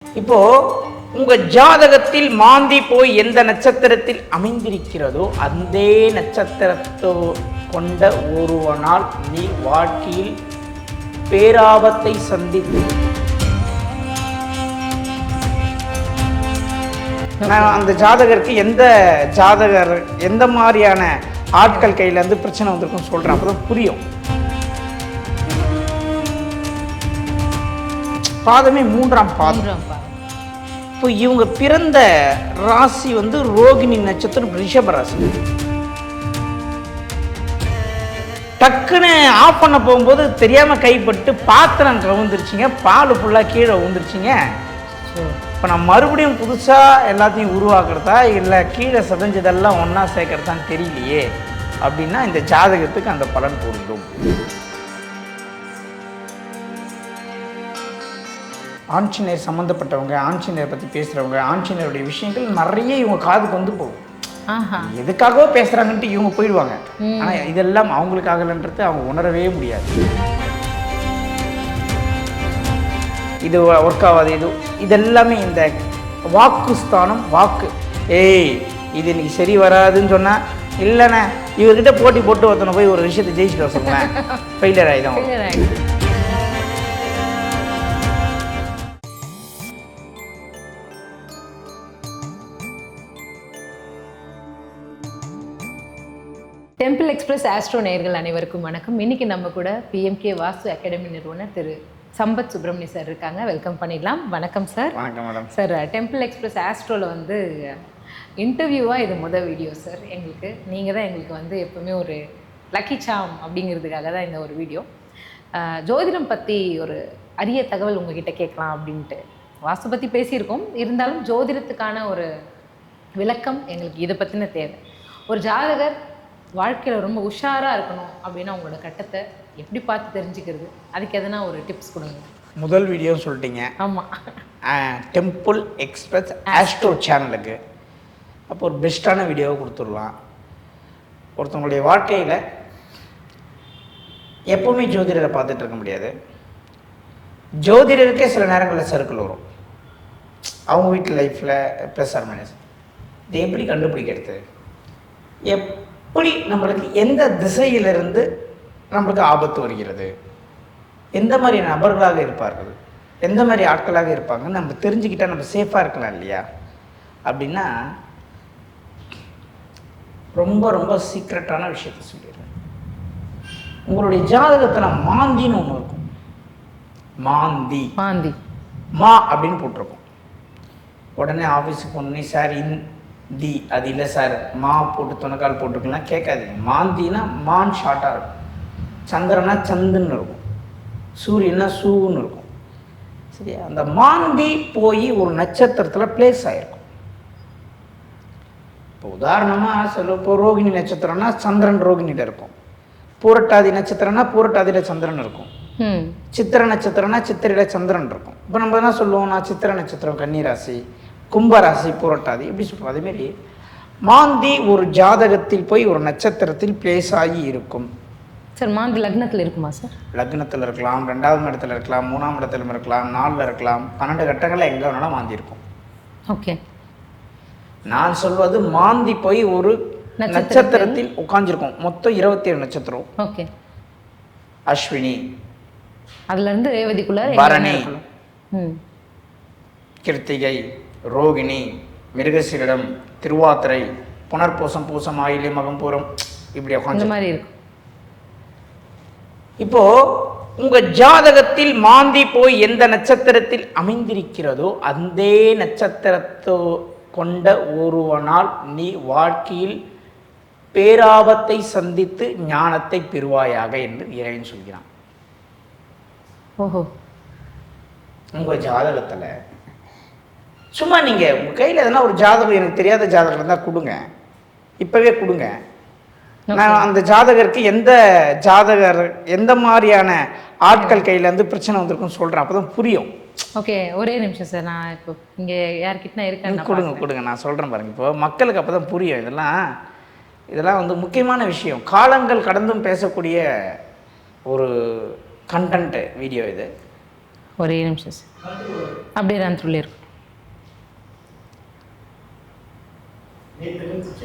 இப்போ உங்க ஜாதகத்தில் மாந்தி போய் எந்த நட்சத்திரத்தில் அமைந்திருக்கிறதோ அந்த நட்சத்திரத்தை கொண்ட ஒருவனால் நீ வாழ்க்கையில் பேராபத்தை சந்தித்து நான் அந்த ஜாதகருக்கு எந்த மாதிரியான ஆட்கள் கையில இருந்து பிரச்சனை வந்திருக்குன்னு சொல்றேன், அப்பதான் புரியும். பாதமே மூன்றாம் பாதம். இப்போ இவங்க பிறந்த ராசி வந்து ரோகிணி நட்சத்திரம், ரிஷப ராசி. டக்குன்னு ஆஃப் பண்ண போகும்போது தெரியாம கைப்பட்டு பாத்திரம் கவுந்துருச்சிங்க, பால் ஃபுல்லாக கீழே விழுந்துருச்சிங்க. இப்போ நான் மறுபடியும் புதுசாக எல்லாத்தையும் உருவாக்குறதா இல்லை கீழே சதஞ்சதெல்லாம் ஒன்றா சேர்க்கறதான்னு தெரியலையே அப்படின்னா இந்த ஜாதகத்துக்கு அந்த பலன் பொருந்தும். ஆஞ்சநேயர் சம்மந்தப்பட்டவங்க, ஆஞ்சநேயரை பற்றி பேசுகிறவங்க, ஆஞ்சநேயருடைய விஷயங்கள் நிறைய இவங்க காதுக்கு வந்து போகும். எதுக்காகவோ பேசுகிறாங்கன்ட்டு இவங்க போயிடுவாங்க. ஆனால் இதெல்லாம் அவங்களுக்காகலன்றது அவங்க உணரவே முடியாது. இது ஒர்க் ஆகாது, இதெல்லாமே இந்த வாக்கு ஸ்தானம். வாக்கு இது இன்னைக்கு சரி வராதுன்னு சொன்னால் இல்லைண்ணே இவர்கிட்ட போட்டி போட்டு ஒருத்தனை போய் ஒரு விஷயத்தை ஜெயிச்சுட்டு வர சொல்லுவேன், ஃபெயிலியர் ஆகிடும். டெம்பிள் எக்ஸ்பிரஸ் ஆஸ்ட்ரோ நேயர்கள் அனைவருக்கும் வணக்கம். இன்னைக்கு நம்ம கூட பிஎம்கே வாஸ்து அகாடமி நிறுவனர் திரு சம்பத் சுப்பிரமணியம் சார் இருக்காங்க. வெல்கம் பண்ணிடலாம். வணக்கம் சார். வணக்கம் மேடம். சார், டெம்பிள் எக்ஸ்பிரஸ் ஆஸ்ட்ரோவில் வந்து இன்டர்வியூவாக இது வீடியோ சார். எங்களுக்கு நீங்கள் தான் எங்களுக்கு வந்து எப்போவுமே ஒரு லக்கி சாம் அப்படிங்கிறதுக்காக தான் இந்த ஒரு வீடியோ. ஜோதிடம் பற்றி ஒரு அரிய தகவல் உங்ககிட்ட கேட்கலாம் அப்படின்ட்டு. வாஸ்து பற்றி பேசியிருக்கோம், இருந்தாலும் ஜோதிடத்துக்கான ஒரு விளக்கம் எங்களுக்கு இதை பற்றின தேவை. ஒரு ஜாதகர் வாழ்க்கையில் ரொம்ப உஷாராக இருக்கணும் அப்படின்னா உங்களோட கட்டத்தை எப்படி பார்த்து தெரிஞ்சுக்கிறது, அதுக்கு எதனா ஒரு டிப்ஸ் கொடுங்க. முதல் வீடியோ சொல்லிட்டீங்க. ஆமாம், டெம்பிள் எக்ஸ்பிரஸ் ஆஸ்ட்ரோ சேனலுக்கு அப்போ ஒரு பெஸ்ட்டான வீடியோவை கொடுத்துடலாம். ஒருத்தவங்களுடைய வாழ்க்கையில் எப்போவுமே ஜோதிடரை பார்த்துட்டு இருக்க முடியாது. ஜோதிடருக்கே சில நேரங்களில் சர்க்கிள் வரும் அவங்க வீட்டு லைஃப்பில், ப்ளஸ் ஆர் மைனஸ். இதை எப்படி கண்டுபிடிக்கிறது, எப்படி நம்மளுக்கு எந்த திசையிலிருந்து நம்மளுக்கு ஆபத்து வருகிறது, எந்த மாதிரி நபர்களாக இருப்பார்கள், எந்த மாதிரி ஆட்களாக இருப்பாங்கன்னு நம்ம தெரிஞ்சுக்கிட்டால் நம்ம சேஃபாக இருக்கலாம் இல்லையா? அப்படின்னா ரொம்ப ரொம்ப சீக்ரெட்டான விஷயத்தை சொல்லிடுறேன். உங்களுடைய ஜாதகத்தில் மாந்தின்னு ஒன்று இருக்கும். மாந்தி மாந்தி மா அப்படின்னு போட்டிருக்கும். உடனே ஆஃபீஸுக்கு போனோடனே சார் தி அது இல்லை சார் மா போட்டு துணைக்கால் போட்டுக்கலாம் கேட்காதீங்க. மாந்தினா மான் ஷார்ட்டாக இருக்கும், சந்திரனா சந்துன்னு இருக்கும், சூரியனா சூன்னு இருக்கும். சரியா? அந்த மாந்தி போய் ஒரு நட்சத்திரத்தில் பிளேஸ் ஆகிருக்கும். இப்போ உதாரணமாக சொல்ல, இப்போ ரோகிணி நட்சத்திரம்னா சந்திரன் ரோகிணியில் இருக்கும், பூரட்டாதி நட்சத்திரம்னா பூரட்டாதியில் சந்திரன் இருக்கும், சித்திர நட்சத்திரம்னா சித்திரையில் சந்திரன் இருக்கும். இப்போ நம்ம என்ன சொல்லுவோம், நான் சித்திர நட்சத்திரம் கன்னிராசி, கும்பராசி, பூரட்டாதி இப்படி சொல்லுவோம். அதேமாரி மாந்தி ஒரு ஜாதகத்தில் போய் ஒரு நட்சத்திரத்தில் பிளேஸ் ஆகி இருக்கும். சார், மாந்தி லக்னத்தில் இருக்குமா சார்? லக்னத்தில் இருக்கலாம், 2ஆம் இடத்துல இருக்கலாம், 3ஆம் இடத்துல இருக்கலாம், 4ல் இருக்கலாம், 12 கட்டங்களில் எங்கே வேணாலும் மாந்தி இருக்கும். ஓகே, நான் சொல்வது மாந்தி போய் ஒரு நட்சத்திரத்தில் உட்கார்ந்துருக்கும். மொத்தம் 27 நட்சத்திரம். ஓகே, அஸ்வினி, அதுல இருந்து ரேவதிக்குள்ள பரணி, கிருத்திகை, ரோகிணி, மிருகசீரிடம், திருவாத்திரை, புனர்பூசம், பூசம், ஆயில்யம், மகம்பூரம் இப்படி உட்காந்து மாதிரி இருக்கும். இப்போ உங்க ஜாதகத்தில் மாந்தி போய் எந்த நட்சத்திரத்தில் அமைந்திருக்கிறதோ அந்த நட்சத்திரத்தை கொண்ட ஒருவனால் நீ வாழ்க்கையில் பேராபத்தை சந்தித்து ஞானத்தை பெறுவாயாக என்று இறைவன் சொல்கிறான். ஓஹோ, உங்க ஜாதகத்துல சும்மா நீங்கள் உங்கள் கையில் எதனா ஒரு ஜாதகம் எனக்கு தெரியாத ஜாதகம் இருந்தால் கொடுங்க, இப்போவே கொடுங்க. நான் அந்த ஜாதகருக்கு எந்த மாதிரியான ஆட்கள் கையிலேருந்து பிரச்சனை வந்திருக்குன்னு சொல்கிறேன், அப்போ தான் புரியும். ஓகே, ஒரே நிமிஷம் சார். நான் இப்போ இங்கே யார்கிட்ட இருக்கேன், கொடுங்க நான் சொல்கிறேன் பாருங்கள். இப்போ மக்களுக்கு அப்போ தான் புரியும். இதெல்லாம் வந்து முக்கியமான விஷயம். காலங்கள் கடந்தும் பேசக்கூடிய ஒரு கண்டென்ட் வீடியோ இது. ஒரே நிமிஷம் சார், அப்படியே ரன் த்ரூல இருக்கும்.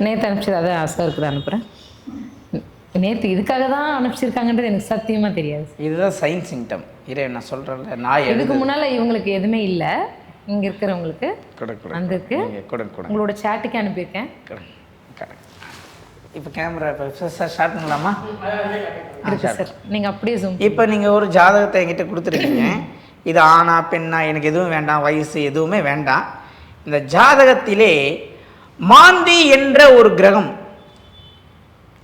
நேற்று அனுப்பிச்சது அதான் சாருக்கு தான் அனுப்புகிறேன். நேற்று இதுக்காக தான் அனுப்பிச்சிருக்காங்கன்றது எனக்கு சத்தியமாக தெரியாது. இதுதான் சயின்ஸ் சிங்டம். இதை நான் சொல்கிறேன்ல, நான் இதுக்கு முன்னால் இவங்களுக்கு எதுவுமே இல்லை, இங்கே இருக்கிறவங்களுக்கு வந்திருக்கு. உங்களோட சேட்டுக்கு அனுப்பியிருக்கேன். இப்போ கேமரா இப்போ ஸ்டார்ட் பண்ணலாமா? சார் நீங்கள் அப்படியே ஜூம். இப்போ நீங்கள் ஒரு ஜாதகத்தை என்கிட்ட கொடுத்துருக்கீங்க. இது ஆணா பெண்ணா எனக்கு எதுவும் வேண்டாம், வயசு எதுவுமே வேண்டாம். இந்த ஜாதகத்திலே மாந்தி என்ற ஒரு கிரகம்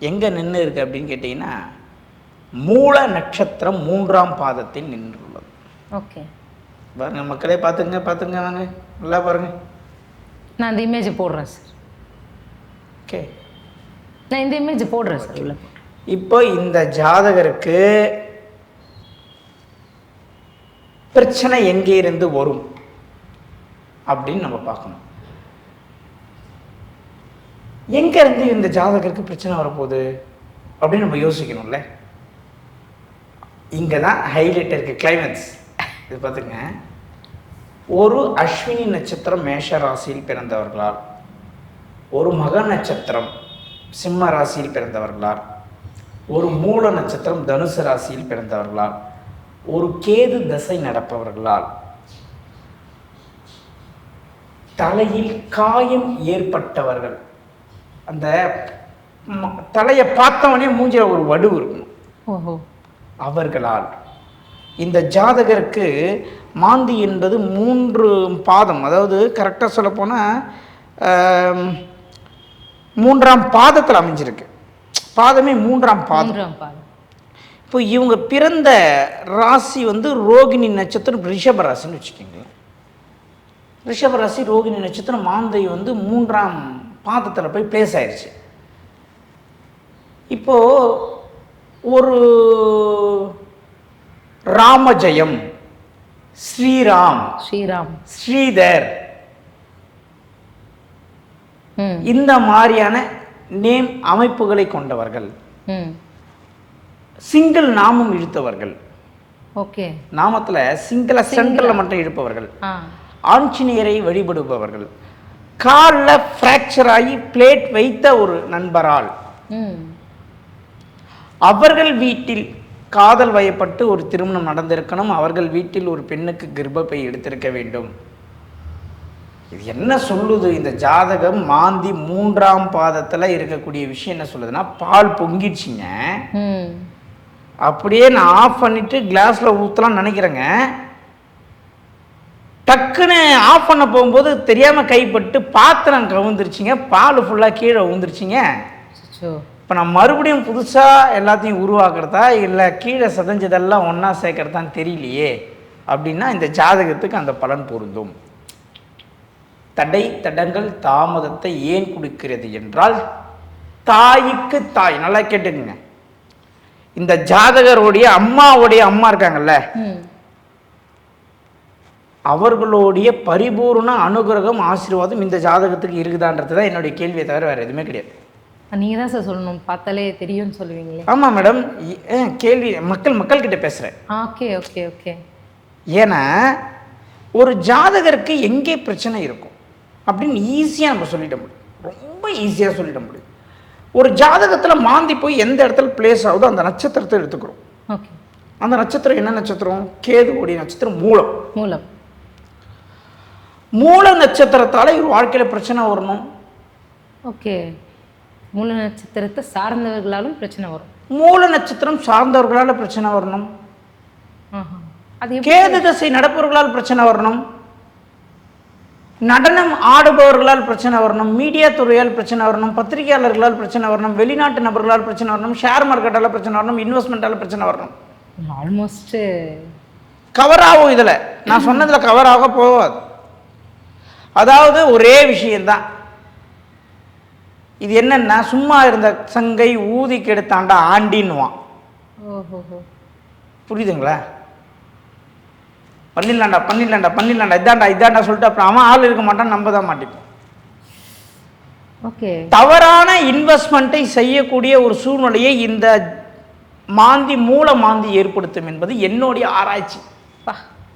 எங்கே நின்று இருக்கு அப்படின்னு கேட்டிங்கன்னா, மூல நட்சத்திரம் 3ஆம் பாதத்தில் நின்றுள்ளது. ஓகே பாருங்க மக்களே, பார்த்துங்க வாங்க நல்லா பாருங்க. நான் இந்த இமேஜ் போடுறேன் சார். ஓகே, நான் இந்த இமேஜ் போடுறேன் சார். உள்ள இப்போ இந்த ஜாதகருக்கு பிரச்சனை எங்கே இருந்து வரும் அப்படின்னு நம்ம பார்க்கணும். எங்க இருந்து இந்த ஜாதகருக்கு பிரச்சனை வரப்போகுது அப்படின்னு நம்ம யோசிக்கணும்ல. இங்கே தான் ஹைலைட் இருக்கு, கிளைமேக்ஸ். இது பார்த்துங்க, ஒரு அஸ்வினி நட்சத்திரம் மேஷ ராசியில் பிறந்தவர்களால், ஒரு மக நட்சத்திரம் சிம்ம ராசியில் பிறந்தவர்களால், ஒரு மூல நட்சத்திரம் தனுசு ராசியில் பிறந்தவர்களால், ஒரு கேது தசை நடப்பவர்களால் தலையில் காயம் ஏற்பட்டவர்கள், அந்த தலையை பார்த்தவனே மூஞ்சில ஒரு வடு இருக்கணும், அவர்களால் இந்த ஜாதகருக்கு மாந்தி என்பது 3 பாதம், அதாவது கரெக்டாக சொல்ல போனால் 3ஆம் பாதத்தில் அமைஞ்சிருக்கு. பாதமே 3ஆம் பாதம். இப்போ இவங்க பிறந்த ராசி ரோகிணி நட்சத்திரம் ரிஷப ராசின்னு வச்சுக்கிங்களேன். ரிஷப ராசி ரோகிணி நட்சத்திரம் மாந்தை 3ஆம் பாதத்தில் போய் பிளேஸ் ஆயிடுச்சு. இப்போ ஒரு ராமஜெயம், ஸ்ரீராம், ஸ்ரீதர், இந்த மாதிரியான நேம் அமைப்புகளை கொண்டவர்கள், சிங்கிள் நாமம் இழுத்தவர்கள், நாமத்துல சிங்கிள சென்டர்ல மட்டும் இழுப்பவர்கள், ஆஞ்சநேயரை வழிபடுபவர்கள், காலில் ஃப்ராக்சர் ஆகி பிளேட் வைத்த ஒரு நண்பரால், அவர்கள் வீட்டில் காதல் வயப்பட்டு ஒரு திருமணம் நடந்திருக்கணும், அவர்கள் வீட்டில் ஒரு பெண்ணுக்கு கர்ப்பப்பை எடுத்திருக்க வேண்டும். இது என்ன சொல்லுது இந்த ஜாதகம்? மாந்தி 3ஆம் பாதத்தில் இருக்கக்கூடிய விஷயம் என்ன சொல்லுதுன்னா, பால் பொங்கிடுச்சிங்க, அப்படியே நான் ஆஃப் பண்ணிட்டு கிளாஸில் ஊற்றலாம் நினைக்கிறேங்க, டக்குன்னு ஆஃப் பண்ண போகும்போது தெரியாமல் கைப்பட்டு பாத்திரம் கவுந்துருச்சிங்க, பால் ஃபுல்லாக கீழே ஊந்துருச்சிங்க. இப்போ நான் மறுபடியும் புதுசாக எல்லாத்தையும் உருவாக்குறதா இல்லை கீழே சதஞ்சதெல்லாம் ஒன்றா சேர்க்கறதான்னு தெரியலையே அப்படின்னா இந்த ஜாதகத்துக்கு அந்த பலன் பொருந்தும். தடை தடங்கள் தாமதத்தை ஏன் கொடுக்கிறது என்றால், தாய்க்கு தாய், நல்லா கேட்டுக்குங்க, இந்த ஜாதகருடைய அம்மாவுடைய அம்மா இருக்காங்கல்ல, அவர்களுடைய பரிபூர்ண அனுகிரகம் ஆசீர்வாதம் இந்த ஜாதகத்துக்கு இருக்குதான்றது தான் என்னுடைய கேள்வியை தவிர வேறு எதுவுமே கிடையாது. நீங்கள் தான் சார் சொல்லணும், பார்த்தாலே தெரியும்னு சொல்லுவீங்களே. ஆமாம் மேடம், கேள்வி மக்கள்கிட்ட பேசுகிறேன். Okay okay okay. ஏன்னா ஒரு ஜாதகருக்கு எங்கே பிரச்சனை இருக்கும் அப்படின்னு ஈஸியாக நம்ம சொல்லிட முடியும், ரொம்ப ஈஸியாக சொல்லிட முடியும். ஒரு ஜாதகத்தில் மாந்தி போய் எந்த இடத்துல பிளேஸ் ஆகுதோ அந்த நட்சத்திரத்தை எடுத்துக்கிறோம். ஓகே, அந்த நட்சத்திரம் என்ன நட்சத்திரம்? கேதுவோடைய நட்சத்திரம் மூலம். மூல நட்சத்திரத்தால் இவர் வாழ்க்கையில் பிரச்சனை வரணும். ஓகே, மூல நட்சத்திரத்தை சார்ந்தவர்களாலும் பிரச்சனை வரும். மூல நட்சத்திரம் சார்ந்தவர்களால் பிரச்சனை வரணும். கேது தசை நடப்பவர்களால் பிரச்சனை வரணும். நடனம் ஆடுபவர்களால் பிரச்சனை வரணும். மீடியா துறையால் பிரச்சனை வரணும். பத்திரிகையாளர்களால் பிரச்சனை வரணும். வெளிநாட்டு நபர்களால் பிரச்சனை வரணும். ஷேர் மார்க்கெட்டால் பிரச்சனை வரணும். இன்வெஸ்ட்மெண்ட்டால் பிரச்சனை வரணும். ஆல்மோஸ்ட் கவர் ஆகும். இதில் நான் சொன்னதில் கவர் ஆக போகாது. அதாவது ஒரே விஷயம்தான். இது என்னன்னா, சும்மா இருந்த சங்கை ஊதி கெடுத்தாண்டா ஆண்டின்னுவான். புரியுதுங்களா? பண்ணிடலாண்டா இதாண்டா சொல்லிட்டு அப்புறம் அவன் ஆள் இருக்க மாட்டான், நம்ப தான் மாட்டிப்போம். ஓகே, தவறான இன்வெஸ்ட்மெண்ட்டை செய்யக்கூடிய ஒரு சூழ்நிலையை இந்த மாந்தி மூல மாந்தி ஏற்படுத்தும் என்பது என்னுடைய ஆராய்ச்சி.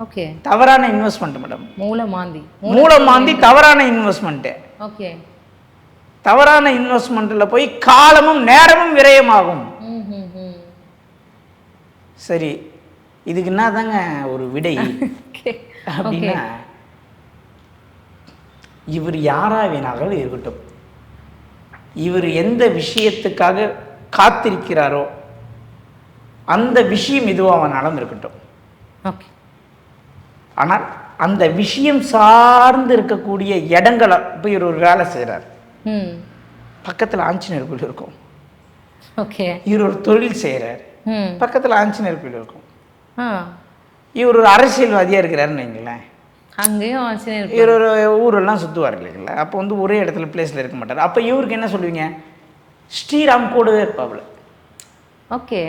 ஓகே. தவறான இன்வெஸ்ட்மெண்ட் மேடம். மூலமாந்தி தவறான இன்வெஸ்ட்மெண்ட். ஓகே. தவறான இன்வெஸ்ட்மெண்ட்ல போய் காலமும் நேரமும் விரயமாகும். சரி, இதுக்கு என்னதாங்க ஒரு விடை அப்படின்னா, இவர் யாரா வேணாலும் இருக்கட்டும், இவர் எந்த விஷயத்துக்காக காத்திருக்கிறாரோ அந்த விஷயம் எதுவானாலும் இருக்கட்டும். ஆனால் அந்த விஷயம் சார்ந்து இருக்கக்கூடிய இடங்களை இப்போ இவர் ஒரு வேலை செய்கிறார், பக்கத்தில் ஆஞ்சநேயர் கோயில் இருக்கும். ஓகே. இவர் ஒரு தொழில் செய்கிறார், பக்கத்தில் ஆஞ்சநேயர் கோயில் இருக்கும். இவர் ஒரு அரசியல்வாதியாக இருக்கிறாருன்னு வைங்களேன், அங்கேயும் ஆஞ்சநேயர். இவர் ஒரு ஊரெல்லாம் சுற்றுவார் இல்லைங்களா, அப்போ வந்து ஒரே இடத்துல பிளேஸில் இருக்க மாட்டார். அப்போ இவருக்கு என்ன சொல்லுவீங்க, ஸ்ரீராம் கூடவே இருப்பாப்புல. ஓகே,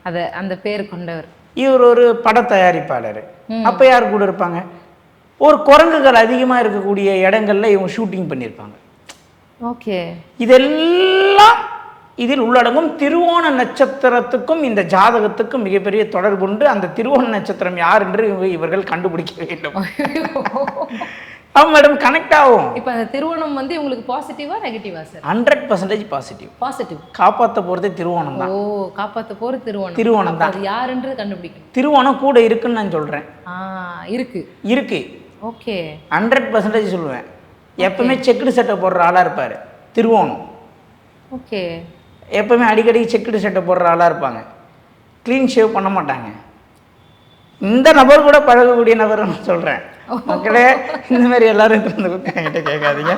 அதை அந்த பேர் கொண்டவர். இவர் ஒரு பட தயாரிப்பாளர், அப்போ யார் கூட இருப்பாங்க, ஒரு குரங்குகள் அதிகமாக இருக்கக்கூடிய இடங்கள்ல இவங்க ஷூட்டிங் பண்ணியிருப்பாங்க. ஓகே. இதெல்லாம் இதில் உள்ளடங்கும். திருவோண நட்சத்திரத்துக்கும் இந்த ஜாதகத்துக்கும் மிகப்பெரிய தொடர்பு உண்டு. அந்த திருவோண நட்சத்திரம் யார் என்று இவர்கள் கண்டுபிடிக்க வேண்டும். மேடம் கனெக்ட் ஆகும். இப்போ அந்த திருவோணம் வந்து உங்களுக்கு பாசிட்டிவா நெகட்டிவா சார்? 100% பாசிட்டிவ். பாசிட்டிவ். காப்பாற்ற போறதே திருவோணம் தான். ஓ, காப்பாற்ற போறது திருவோணம். திருவோணம் தான். அது யாருன்றது கண்டுபிடிக்கணும். திருவோணம் கூட இருக்குன்னு நான் சொல்றேன். இருக்கு இருக்கு. ஓகே. 100% சொல்லுவேன். எப்பவுமே செக்குடு சட்டை போடுற ஆளா இருப்பாரு திருவோணம். ஓகே. எப்பவுமே அடிக்கடி செக்குடு சட்டை போடுற ஆளாக இருப்பாங்க, க்ளீன் ஷேவ் பண்ண மாட்டாங்க. இந்த நபர் கூட பழகக்கூடிய நபர் நான் சொல்கிறேன். மக்களே, இந்த மாதிரி எல்லாரும் என்கிட்ட கேட்காதீங்க,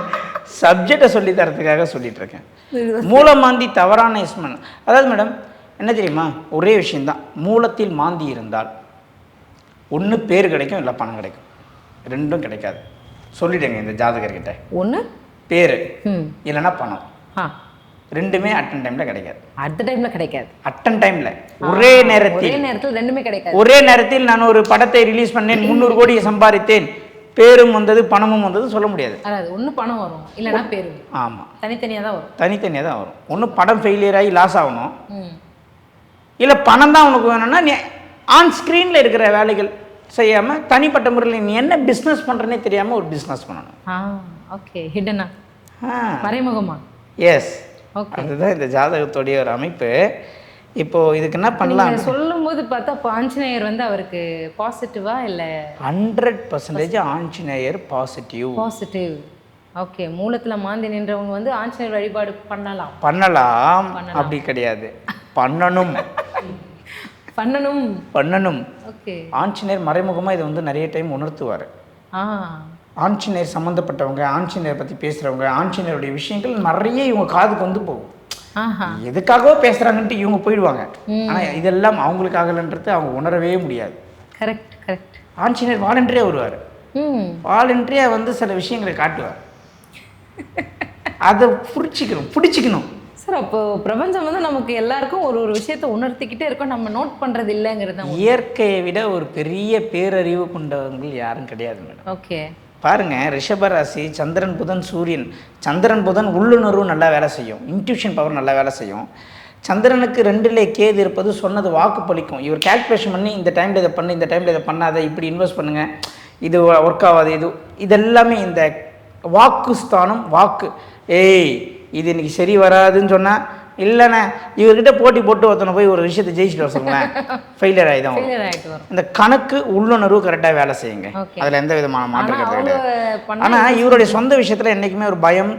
சப்ஜெக்டை சொல்லி தரத்துக்காக சொல்லிட்டு இருக்கேன். மூலமாந்தி தவறான இஸ்மன். அதாவது மேடம் என்ன தெரியுமா, ஒரே விஷயந்தான், மூலத்தில் மாந்தி இருந்தால் ஒன்று பேர் கிடைக்கும், இல்லை பணம் கிடைக்கும். ரெண்டும் கிடைக்காது. சொல்லிடுங்க இந்த ஜாதகர்கிட்ட, ஒன்று பேர் இல்லைன்னா பணம். ரெண்டுமே அட்டன் டைம்ல கிடைக்காது. அட்டன் டைம்ல ஒரே நேரத்தில் ரெண்டுமே கிடைக்காது. ஒரே நேரத்தில் நான் ஒரு படத்தை ரிலீஸ் பண்ணேன், 300 கோடியை சம்பாதித்தேன், பேரும் வந்தது பணமும் வந்தது சொல்ல முடியாது. ஒன்று பணம் வரும், இல்லைன்னா பேரு. ஆமாம், தனித்தனியாக தான் வரும். தனித்தனியாக தான் வரும். ஒன்று படம் ஃபெயிலியர் ஆகி லாஸ் ஆகணும், இல்லை பணம் தான் உனக்கு வேணும்னா நீ ஆன் ஸ்க்ரீனில் இருக்கிற வேலைகள் செய்யாமல் தனிப்பட்ட முறையில் நீ என்ன பிஸ்னஸ் பண்ணுறனே தெரியாமல் ஒரு பிஸ்னஸ் பண்ணணும். ஓகே. ஹிடனா, மறைமுகமா. எஸ், அதுதான் இந்த ஜாதகத்துடைய ஒரு அமைப்பு. இப்போ இதுக்கு என்ன பண்ணலாம் சொல்லும்போது பார்த்தா ஆஞ்சநேயர் வந்து அவருக்கு பாசிட்டிவா இல்லை? 100% ஆஞ்சநேயர் பாசிட்டிவ். பாசிட்டிவ். ஓகே. மூலத்துல மாந்தி நின்றவங்க வந்து ஆஞ்சநேயர் வழிபாடு பண்ணலாம். பண்ணலாம் அப்படி கிடையாது, பண்ணணும். பண்ணணும் பண்ணணும். ஓகே. ஆஞ்சநேயர் மறைமுகமாக இதை வந்து நிறைய டைம் உணர்த்துவார். ஆஞ்சநேயர் சம்மந்தப்பட்டவங்க, ஆஞ்சநேயர் பற்றி பேசுகிறவங்க, ஆஞ்சநேயருடைய விஷயங்கள் நிறைய இவங்க காதுக்கு வந்து போகும். எதுக்காகவோ பேசுகிறாங்கன்ட்டு இவங்க போயிடுவாங்க. ஆனால் இதெல்லாம் அவங்களுக்காகலன்றது அவங்க உணரவே முடியாது. Correct correct. ஆஞ்சநேயர் வாலண்டரியாக வருவார், வாலண்டரியாக வந்து சில விஷயங்களை காட்டுவார். அதை பிடிச்சிக்கணும் சார். அப்போ பிரபஞ்சம் வந்து நமக்கு எல்லாருக்கும் ஒரு ஒரு விஷயத்தை உணர்த்திக்கிட்டே இருக்கோம், நம்ம நோட் பண்ணுறது இல்லைங்கிறது. இயற்கையை விட ஒரு பெரிய பேரறிவு கொண்டவங்க யாரும் கிடையாது மேடம். ஓகே. பாருங்க, ரிஷபராசி, சந்திரன் புதன் சூரியன். சந்திரன் புதன் உள்ளுணர்வு நல்லா வேலை செய்யும், இன்ட்யூஷன் பவர் நல்லா வேலை செய்யும். சந்திரனுக்கு 2ல் கேது இருப்பது சொன்னது வாக்கு பலிக்கும். இவர் கால்குலேஷன் பண்ணி இந்த டைமில் இதை பண்ணு, இந்த டைமில் இதை பண்ணாத, இப்படி இன்வெஸ்ட் பண்ணுங்கள், இது ஒர்க் ஆகாது, இதெல்லாமே இந்த வாக்கு ஸ்தானம். வாக்கு இது இன்னைக்கு சரி வராதுன்னு சொன்னால், இல்லைண்ணே இவர்கிட்ட போட்டி போட்டு ஒருத்தனை போய் ஒரு விஷயத்தை ஜெயிச்சுட்டு வர சொல்லுங்களேன், ஃபெயிலியர் ஆகிதான் வரும். இந்த கணக்கு உள்ளுணர்வு கரெக்டாக வேலை செய்யுங்க, அதில் எந்த விதமான மாற்றம் கிடையாது. ஆனால் இவருடைய சொந்த விஷயத்தில் என்றைக்குமே ஒரு பயம்,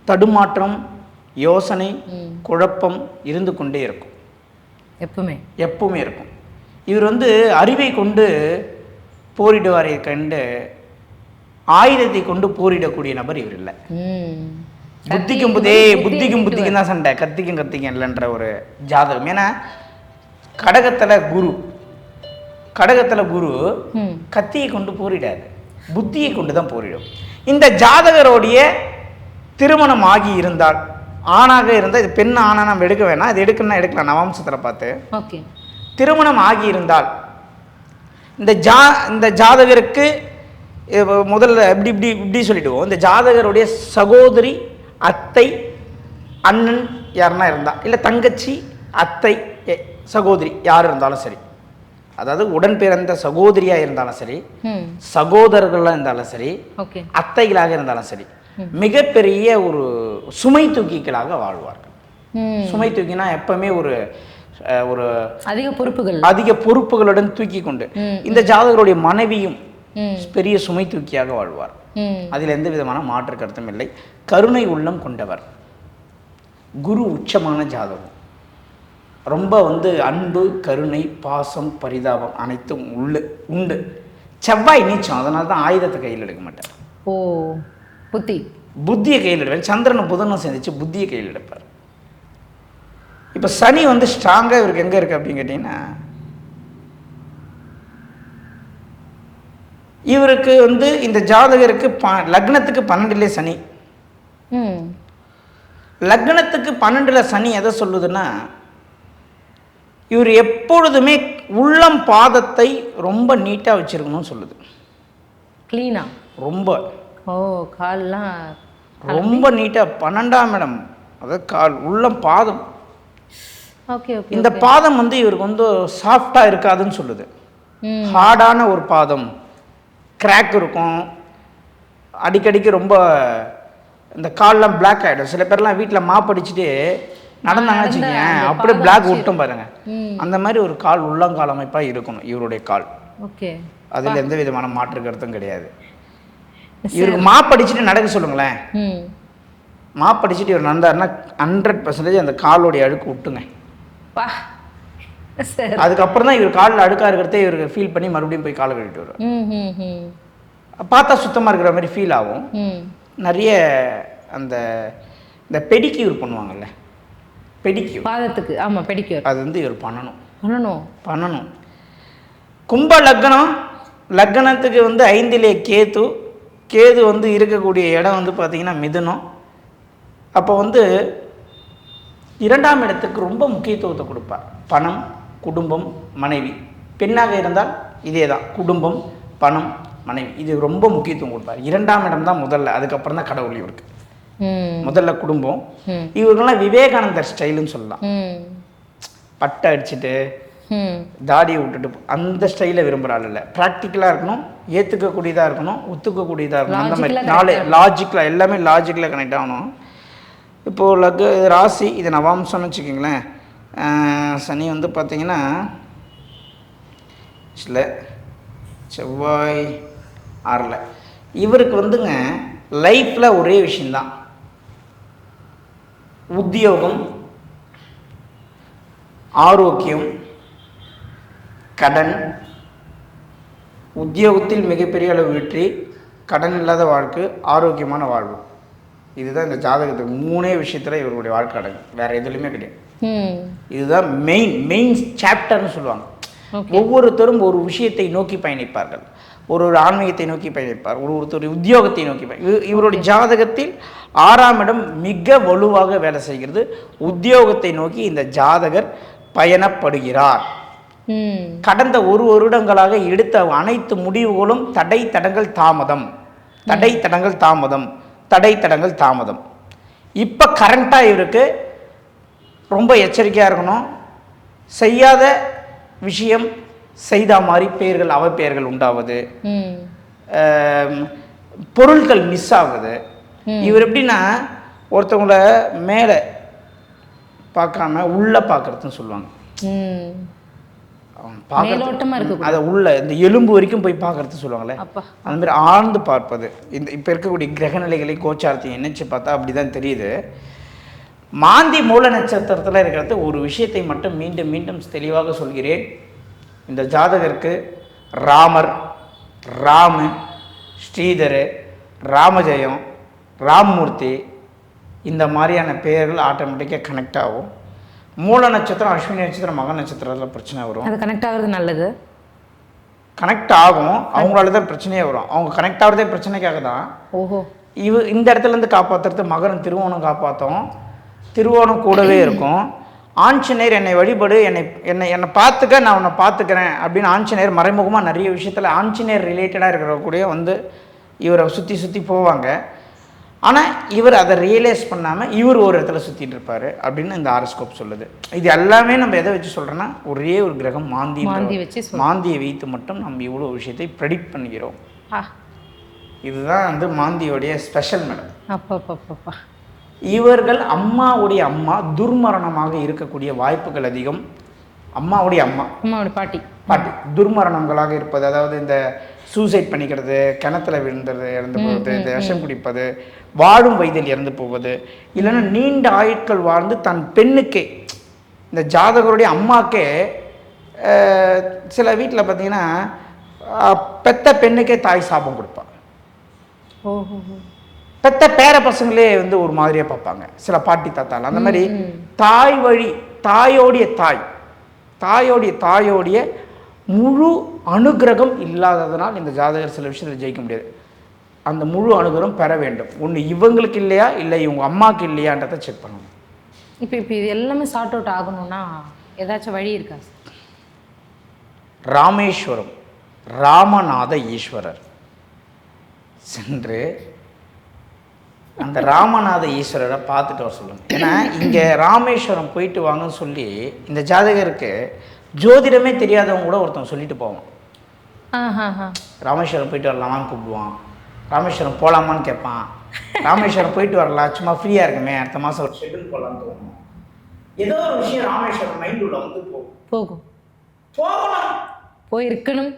தடுமாற்றம், யோசனை, குழப்பம் இருந்து கொண்டே இருக்கும். எப்பவுமே இருக்கும். இவர் வந்து அறிவை கொண்டு போரிடுவாரை கண்டு ஆயுதத்தை கொண்டு போரிடக்கூடிய நபர் இவர் இல்லை. புத்திக்கும் தான் சண்டை, கத்திக்கும் இல்லைன்ற ஒரு ஜாதகம். ஏன்னா கடகத்தில் குரு கத்தியை கொண்டு போரிடாது, புத்தியை கொண்டு தான் போரிடும். இந்த ஜாதகருடைய திருமணம் ஆகி இருந்தால், ஆணாக இருந்தால், இது பெண் ஆணா நம்ம எடுக்க வேணாம், இது எடுக்கலாம் நவம்சத்தில் பார்த்து. திருமணம் ஆகி இருந்தால் இந்த ஜாதகருக்கு முதல்ல இப்படி சொல்லிடுவோம், இந்த ஜாதகருடைய சகோதரி, அத்தை, அண்ணன் யாருன்னா இருந்தால், இல்லை தங்கச்சி, அத்தை, சகோதரி யார் இருந்தாலும் சரி, அதாவது உடன் பிறந்த சகோதரியாக இருந்தாலும் சரி, சகோதரர்களாக இருந்தாலும் சரி, அத்தைகளாக இருந்தாலும் சரி, மிகப்பெரிய ஒரு சுமை தூக்கிகளாக வாழ்வார்கள். சுமை தூக்கினா எப்பவுமே ஒரு ஒரு அதிக பொறுப்புகளுடன் தூக்கி கொண்டு இந்த ஜாதகருடைய மனைவியும் பெரிய சுமை தூக்கியாக வாழ்வார். அதில் எந்த விதமான மாற்று கருத்தும் இல்லை. கருணை உள்ளம் கொண்டவர். குரு உச்சமான ஜாதகம். ரொம்ப அன்பு, கருணை, பாசம், பரிதாபம் அனைத்தும் உண்டு. செவ்வாய் நீச்சம், அதனால தான் ஆயுதத்தை கையில் எடுக்க மாட்டார். புத்தியை கையில் எடுப்பார். சந்திரனும் புதனும் சேர்ந்துச்சு புத்தியை கையில் எடுப்பார். இப்போ சனி ஸ்ட்ராங்காக இவருக்கு எங்கே இருக்குது அப்படின்னு கேட்டிங்கன்னா, இவருக்கு இந்த ஜாதகருக்கு லக்னத்துக்கு 12லே சனி. லக்னத்துக்கு 12ல் சனி எதை சொல்லுதுன்னா, இவர் எப்பொழுதுமே உள்ளம் பாதத்தை ரொம்ப நீட்டாக வச்சிருக்கணும்னு சொல்லுது. க்ளீனா ரொம்ப கால்லாம் ரொம்ப நீட்டாக 12ஆம் இடம், அதாவது கால் உள்ளம் பாதம். இந்த பாதம் இவருக்கு சாஃப்டாக இருக்காதுன்னு சொல்லுது. ஹார்டான ஒரு பாதம், கிராக் இருக்கும், அடிக்கடிக்கு ரொம்ப இந்த கால்லாம் பிளாக் ஆகிடும். சில பேர்லாம் வீட்டில் மாப்படிச்சுட்டு நடந்தாங்க வச்சுக்கோங்க, அப்படியே பிளாக் விட்டும் பாருங்க. அந்த மாதிரி ஒரு கால் உள்ளங்கால் அமைப்பாக இருக்கணும் இவருடைய கால். அதில் எந்த விதமான மாற்று கருத்தும் கிடையாது. இவருக்கு மாப்படிச்சுட்டு நடக்க சொல்லுங்களேன், மாப்படிச்சுட்டு இவர் நடந்தாருன்னா 100% அந்த காலோடைய அழுக்கு விட்டுங்க. அதுக்கப்புறம் தான் இவர் காலில் அழுக்கா இருக்கிறதே இவருக்கு ஃபீல் பண்ணி மறுபடியும் போய் காலை கழிட்டு வருவார். பார்த்தா சுத்தமாக இருக்கிற மாதிரி ஃபீல் ஆகும். நிறைய இந்த பெடிக்யூர் பண்ணுவாங்கல்ல, பெடிக்யூர் பாதத்துக்கு. ஆமாம், பெடிக்யூர். அது இவர் பண்ணணும். கும்ப லக்னம், லக்னத்துக்கு 5லே கேது இருக்கக்கூடிய இடம் பார்த்தீங்கன்னா மிதுனம். அப்போ 2ஆம் இடத்துக்கு ரொம்ப முக்கியத்துவத்தை கொடுப்பார். பணம், குடும்பம், மனைவி. பெண்ணாக இருந்தால் இதே தான், குடும்பம், பணம், மனைவி, இது ரொம்ப முக்கியத்துவம் கொடுப்பார். 2ஆம் இடம் தான் முதல்ல, அதுக்கப்புறம் தான் கடவுள் இவருக்கு. முதல்ல குடும்பம். இவர்களெல்லாம் விவேகானந்தர் ஸ்டைலுன்னு சொல்லலாம். பட்டை அடிச்சுட்டு தாடியை விட்டுட்டு அந்த ஸ்டைலை விரும்புகிறாள் இல்லை. ப்ராக்டிக்கலாக இருக்கணும், ஏற்றுக்கக்கூடியதாக இருக்கணும், ஒத்துக்கக்கூடியதாக இருக்கணும். அந்த மாதிரி லாஜிக்கலாக, எல்லாமே லாஜிக்கலாக கனெக்ட் ஆகணும். இப்போது ராசி, இது நவாம்சம்னு வச்சுக்கிங்களேன். சனி பார்த்தீங்கன்னா செவ்வாய் 6ல். இவருக்கு லைஃப்பில் ஒரே விஷயந்தான், உத்தியோகம், ஆரோக்கியம், கடன். உத்தியோகத்தில் மிகப்பெரிய அளவு வெற்றி, கடன் இல்லாத வாழ்க்கை, ஆரோக்கியமான வாழ்வு. இதுதான் இந்த ஜாதகத்துக்கு 3 விஷயத்தில் இவருடைய வாழ்க்கை அடங்கும், வேறு எதுலையுமே கிடையாது. இதுதான் மெயின் சாப்டர்னு சொல்லுவாங்க. ஒவ்வொருத்தரும் ஒரு விஷயத்தை நோக்கி பயணிப்பார்கள். ஒரு ஆன்மீகத்தை நோக்கி பயணிப்பார், ஒருத்தர் உத்தியோகத்தை நோக்கி இவருடைய ஜாதகத்தில் 6ஆம் இடம் மிக வலுவாக வேலை செய்கிறது. உத்தியோகத்தை நோக்கி இந்த ஜாதகர் பயணப்படுகிறார். கடந்த 1 வருடங்களாக எடுத்த அனைத்து முடிவுகளும் தடை தடங்கள் தாமதம். இப்போ கரண்ட்டாக இவருக்கு ரொம்ப எச்சரிக்கையாக இருக்கணும். செய்யாத விஷயம் செய்த மாதிரி பெயர்கள், அவப்பெயர்கள் உண்டாவது, பொருட்கள் மிஸ் ஆகுது. இவர் எப்படின்னா, ஒருத்தவங்கள மேலே பார்க்காம உள்ள பார்க்கறதுன்னு சொல்லுவாங்க. அதை உள்ள இந்த எலும்பு வரைக்கும் போய் பார்க்கறது சொல்லுவாங்களே, அந்த மாதிரி ஆழ்ந்து பார்ப்பது. இப்போ இருக்கக்கூடிய கிரகநிலைகளை கோச்சாரத்தை நினைச்சு பார்த்தா அப்படிதான் தெரியுது. மாந்தி மூல நட்சத்திரத்தில் இருக்கிறது ஒரு விஷயத்தை மட்டும் மீண்டும் மீண்டும் தெளிவாக சொல்கிறேன். இந்த ஜாதகருக்கு ராமர், ராமு, ஸ்ரீதர், ராமஜெயம், ராம்மூர்த்தி இந்த மாதிரியான பெயர்கள் ஆட்டோமேட்டிக்காக கனெக்ட் ஆகும். மூல நட்சத்திரம், அஸ்வினி நட்சத்திரம், மக நட்சத்திரத்தில் பிரச்சனை வரும். அது கனெக்ட் ஆகிறது நல்லது. கனெக்ட் ஆகும், அவங்களால தான் பிரச்சனையே வரும். அவங்க கனெக்ட் ஆகிறதே பிரச்சனைக்காக தான். இந்த இடத்துலேருந்து காப்பாற்றுறது மகரம் திருவோணம் காப்பாற்றும். திருவோணம் கூடவே இருக்கும். ஆஞ்சநேயர் என்னை வழிபடு, என்னை பார்த்துக்க, நான் உன்னை பார்த்துக்கிறேன் அப்படின்னு ஆஞ்சநேயர் மறைமுகமாக நிறைய விஷயத்தில் ஆஞ்சநேயர் ரிலேட்டடாக இருக்கிற கூட இவரை சுற்றி போவாங்க. ஆனால் இவர் அதை ரியலைஸ் பண்ணாமல் இவர் ஒரு இடத்துல சுற்றிட்டு இருப்பார் அப்படின்னு இந்த ஹாரோஸ்கோப் சொல்லுது. இது எல்லாமே நம்ம எதை வச்சு சொல்கிறோன்னா, ஒரே ஒரு கிரகம் மாந்தியை வைத்து மட்டும் நம்ம இவ்வளோ விஷயத்தை ப்ரெடிக்ட் பண்ணிக்கிறோம். இதுதான் வந்து மாந்தியோடைய ஸ்பெஷல் மேடம். அப்பா இவர்கள் அம்மாவுடைய அம்மா துர்மரணமாக இருக்கக்கூடிய வாய்ப்புகள் அதிகம். அம்மாவுடைய பாட்டி துர்மரணங்களாக இருப்பது, அதாவது இந்த சூசைட் பண்ணிக்கிறது, கிணத்துல விழுந்துறது, இறந்து போவது, இந்த விஷம் குடிப்பது, வாழும் வயதில் இறந்து போவது, இல்லைன்னா நீண்ட ஆயுட்கள் வாழ்ந்து தன் பெண்ணுக்கே, இந்த ஜாதகருடைய அம்மாக்கே சில வீட்டில் பார்த்தீங்கன்னா பெத்த பெண்ணுக்கே தாய் சாபம் கொடுப்பாங்க. பெத்த பேர பசங்களே வந்து ஒரு மாதிரியாக பார்ப்பாங்க சில பாட்டி தாத்தால. அந்த மாதிரி தாய் வழி தாயோடைய முழு அனுகிரகம் இல்லாததுனால் இந்த ஜாதகர் சில விஷயத்தில் ஜெயிக்க முடியாது. அந்த முழு அனுகிரகம் பெற வேண்டும். ஒன்று இவங்களுக்கு இல்லையா, இல்லை இவங்க அம்மாவுக்கு இல்லையான்றதை செக் பண்ணணும். இப்போ இது எல்லாமே சார்ட் அவுட் ஆகணும்னா ஏதாச்சும் வழி இருக்கா? ராமேஸ்வரம் ராமநாத ஈஸ்வரர் சென்று அந்த ராமநாத ஈஸ்வரரை பார்த்துட்டு வர சொல்லுங்க. ஏன்னா இங்கே ராமேஸ்வரம் போயிட்டு வாங்கன்னு சொல்லி இந்த ஜாதகருக்கு ஜோதிடமே தெரியாதவங்க கூட ஒருத்தன் சொல்லிட்டு போவான். ராமேஸ்வரம் போயிட்டு வரலாமான்னு கூப்பிடுவான், ராமேஸ்வரம் போகலாமான்னு கேட்பான், ராமேஸ்வரம் போயிட்டு வரலாம் சும்மா ஃப்ரீயாக இருக்குமே அடுத்த மாதம் ஒரு ஷெட்யூல் போகலான்னு தோணும். ஏதோ ஒரு விஷயம் ராமேஸ்வரம் மைண்ட் உள்ள வந்து போகும். போகணும், போயிருக்கணும்.